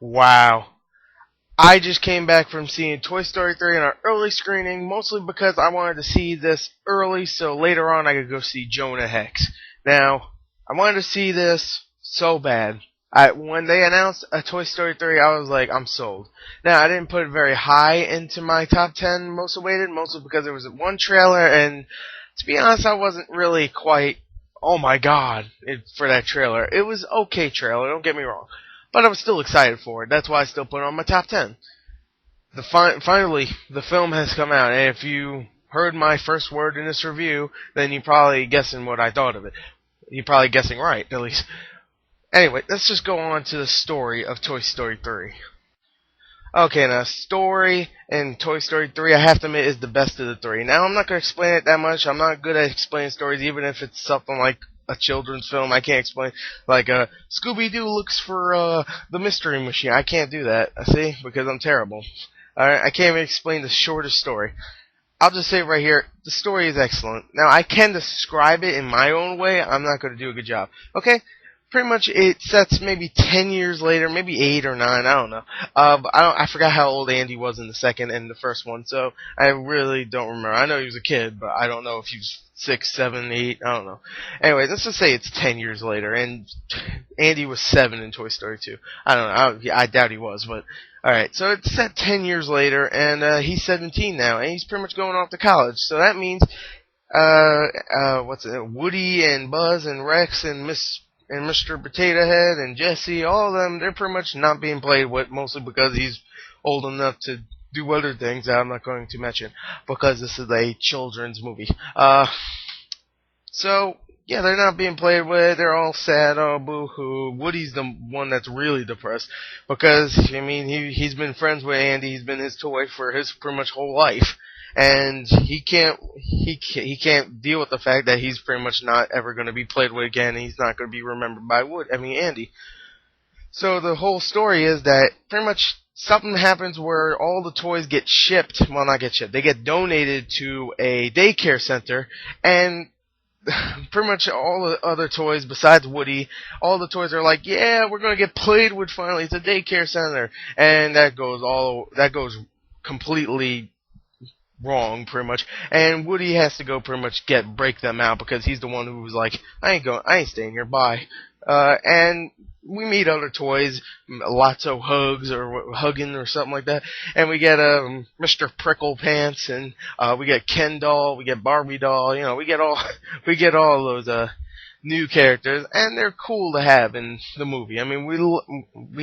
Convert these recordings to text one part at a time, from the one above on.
Wow. I just came back from seeing Toy Story 3 in our early screening, mostly because I wanted to see this early so later on I could go see Jonah Hex. Now, I wanted to see this so bad. When they announced a Toy Story 3, I was like, I'm sold. Now, I didn't put it very high into my top 10 most awaited, mostly because there was one trailer, and to be honest, I wasn't really quite, oh my god, for that trailer. It was okay trailer, don't get me wrong. But I was still excited for it. That's why I still put it on my top 10. Finally, the film has come out, and if you heard my first word in this review, then you're probably guessing what I thought of it. You're probably guessing right, at least. Anyway, let's just go on to the story of Toy Story 3. Okay, now, story in Toy Story 3, I have to admit, is the best of the three. Now, I'm not going to explain it that much. I'm not good at explaining stories, even if it's something like a children's film. I can't explain, like, Scooby-Doo looks for, the mystery machine. I can't do that, see, because I'm terrible. Alright, I can't even explain the shortest story. I'll just say right here, the story is excellent. Now, I can describe it in my own way. I'm not going to do a good job. Okay? Pretty much it sets maybe 10 years later, maybe 8 or 9, I don't know. But I forgot how old Andy was in the second and the first one, so I really don't remember. I know he was a kid, but I don't know if he was 6, 7, 8, I don't know. Anyway, let's just say it's 10 years later, and Andy was 7 in Toy Story 2. I don't know, I doubt he was, but alright, so it's set 10 years later, and he's 17 now, and he's pretty much going off to college, so that means, Woody and Buzz and Rex and Mr. Potato Head and Jesse, all of them, they're pretty much not being played with, mostly because he's old enough to do other things that I'm not going to mention, because this is a children's movie. So, yeah, they're not being played with, they're all sad, oh, boo-hoo. Woody's the one that's really depressed, because, I mean, he's been friends with Andy, he's been his toy for his pretty much whole life. And he can't deal with the fact that he's pretty much not ever going to be played with again, and he's not going to be remembered by Andy. So the whole story is that pretty much something happens where all the toys get shipped, well, not get shipped, they get donated to a daycare center, and pretty much all the other toys besides Woody, all the toys are like, yeah, we're going to get played with finally, it's a daycare center, and that goes completely wrong, pretty much, and Woody has to go pretty much break them out, because he's the one who was like, I ain't staying here, bye. And we meet other toys, lots of hugs, or hugging, or something like that, and we get, Mr. Prickle Pants, and, we get Ken doll, we get Barbie doll, we get all those, new characters, and they're cool to have in the movie. I mean, we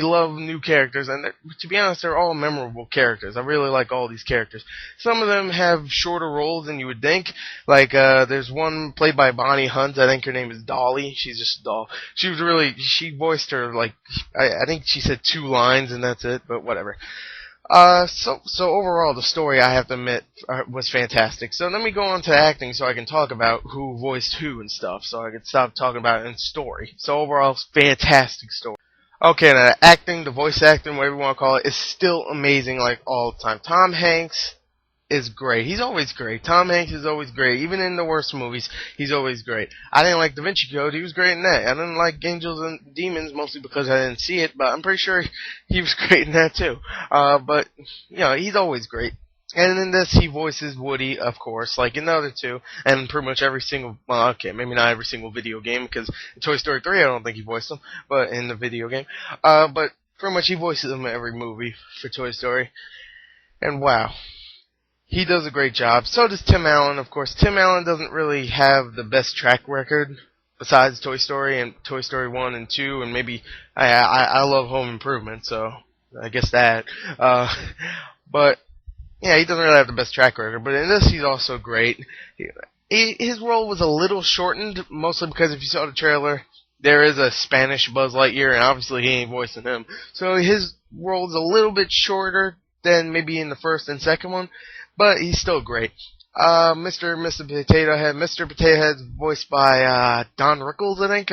love new characters, and to be honest, they're all memorable characters. I really like all these characters. Some of them have shorter roles than you would think. Like, there's one played by Bonnie Hunt. I think her name is Dolly. She's just a doll. She voiced her, like, I think she said 2 lines, and that's it, but whatever. So overall, the story, I have to admit, was fantastic. So let me go on to acting so I can talk about who voiced who and stuff, so I can stop talking about it in story. So overall, fantastic story. Okay, now acting, the voice acting, whatever you want to call it, is still amazing like all the time. Tom Hanks is great. He's always great. Tom Hanks is always great. Even in the worst movies, he's always great. I didn't like Da Vinci Code. He was great in that. I didn't like Angels and Demons, mostly because I didn't see it, but I'm pretty sure he was great in that too. But, he's always great. And in this, he voices Woody, of course, like in the other two, and pretty much every single, well, okay, maybe not every single video game, because in Toy Story 3, I don't think he voiced them, but in the video game. But pretty much he voices them in every movie for Toy Story. And wow. He does a great job. So does Tim Allen, of course. Tim Allen doesn't really have the best track record besides Toy Story and Toy Story 1 and 2, and maybe I love Home Improvement, so I guess that. But yeah, he doesn't really have the best track record. But in this, he's also great. His role was a little shortened, mostly because if you saw the trailer, there is a Spanish Buzz Lightyear, and obviously he ain't voicing him. So his role is a little bit shorter than maybe in the first and second one. But he's still great. Mr. Potato Head. Mr. Potato Head's voiced by Don Rickles, I think.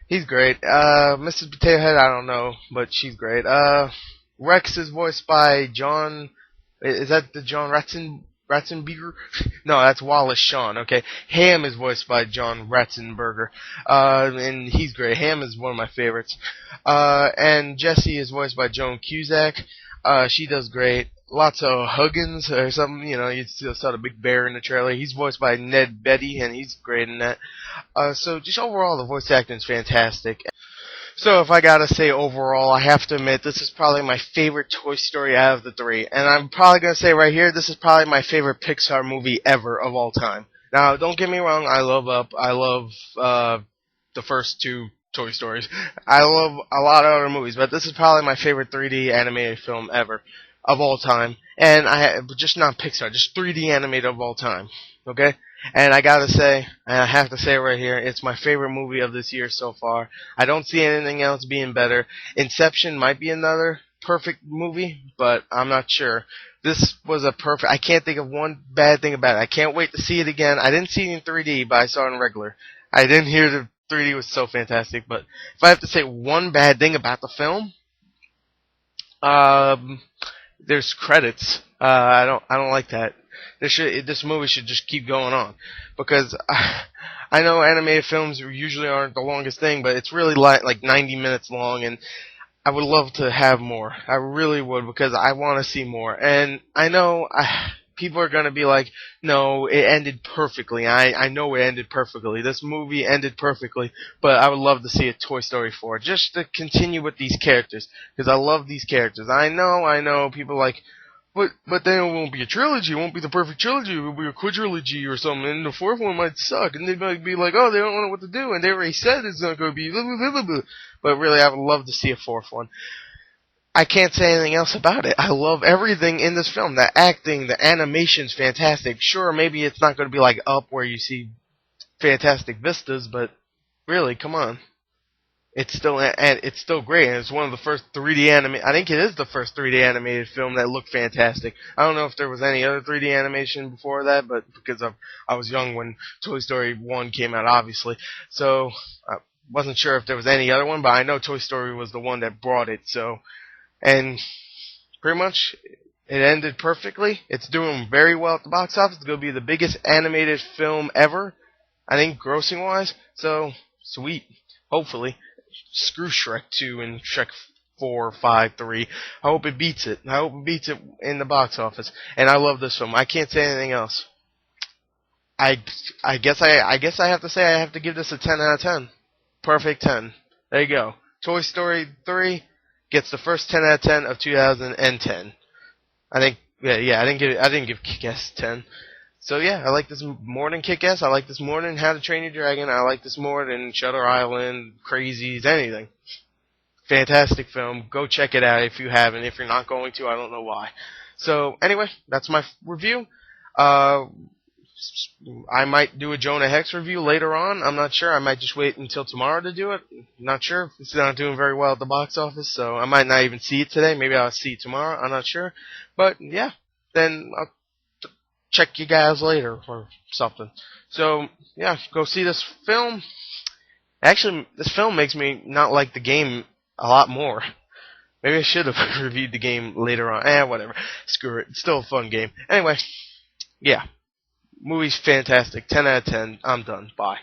He's great. Mrs. Potato Head, I don't know, but she's great. Rex is voiced by John. Is that the John Ratzenberger. No, that's Wallace Shawn. Okay, Ham is voiced by John Ratzenberger, and he's great. Ham is one of my favorites. And Jessie is voiced by Joan Cusack. She does great. Lots of Huggins or something, you saw the big bear in the trailer. He's voiced by Ned Beatty, and he's great in that. So just overall, the voice acting is fantastic. So if I gotta say overall, I have to admit this is probably my favorite Toy Story out of the three. And I'm probably gonna say right here, this is probably my favorite Pixar movie ever of all time. Now, don't get me wrong, I love Up. I love the first two Toy Stories. I love a lot of other movies, but this is probably my favorite 3D animated film ever of all time. And just not Pixar, just 3D animated of all time. Okay? And I gotta say, and I have to say right here, it's my favorite movie of this year so far. I don't see anything else being better. Inception might be another perfect movie, but I'm not sure. This was a perfect. I can't think of one bad thing about it. I can't wait to see it again. I didn't see it in 3D, but I saw it in regular. I didn't hear the 3D was so fantastic, but if I have to say one bad thing about the film, there's credits. I don't like that. This movie should just keep going on, because I know animated films usually aren't the longest thing, but it's really like 90 minutes long, and I would love to have more. I really would, because I want to see more. And I know people are going to be like, no, it ended perfectly. I know it ended perfectly. This movie ended perfectly, but I would love to see a Toy Story 4 just to continue with these characters, because I love these characters. I know, people like, but then it won't be a trilogy. It won't be the perfect trilogy. It will be a quadrilogy or something, and the fourth one might suck. And they might be like, oh, they don't know what to do, and they already said it's not going to be blah, blah, blah, blah. But really, I would love to see a fourth one. I can't say anything else about it. I love everything in this film. The acting, the animation's fantastic. Sure, maybe it's not going to be like Up, where you see fantastic vistas, but really, come on. It's still great, and it's one of the first 3D animated. I think it is the first 3D animated film that looked fantastic. I don't know if there was any other 3D animation before that, but because I was young when Toy Story 1 came out, obviously, so I wasn't sure if there was any other one. But I know Toy Story was the one that brought it. So, and pretty much it ended perfectly. It's doing very well at the box office. It's going to be the biggest animated film ever, I think, grossing wise. So sweet, hopefully. Screw Shrek 2 and Shrek 4, 5, 3. I hope it beats it. I hope it beats it in the box office. And I love this film. I can't say anything else. I guess I have to say I have to give this a 10 out of 10. Perfect 10. There you go. Toy Story 3 gets the first 10 out of 10 of 2010. I think I didn't give Kick-Ass 10. So yeah, I like this more than Kick-Ass. I like this more than How to Train Your Dragon. I like this more than Shutter Island, Crazies, anything. Fantastic film. Go check it out if you haven't. If you're not going to, I don't know why. So anyway, that's my review. I might do a Jonah Hex review later on. I'm not sure. I might just wait until tomorrow to do it. Not sure. It's not doing very well at the box office, so I might not even see it today. Maybe I'll see it tomorrow. I'm not sure. But yeah, then I'll check you guys later or something. So yeah, go see this film. Actually, this film makes me not like the game a lot more. Maybe I should have reviewed the game later on. Whatever. Screw it. It's still a fun game. Anyway, yeah. Movie's fantastic. 10 out of 10. I'm done. Bye.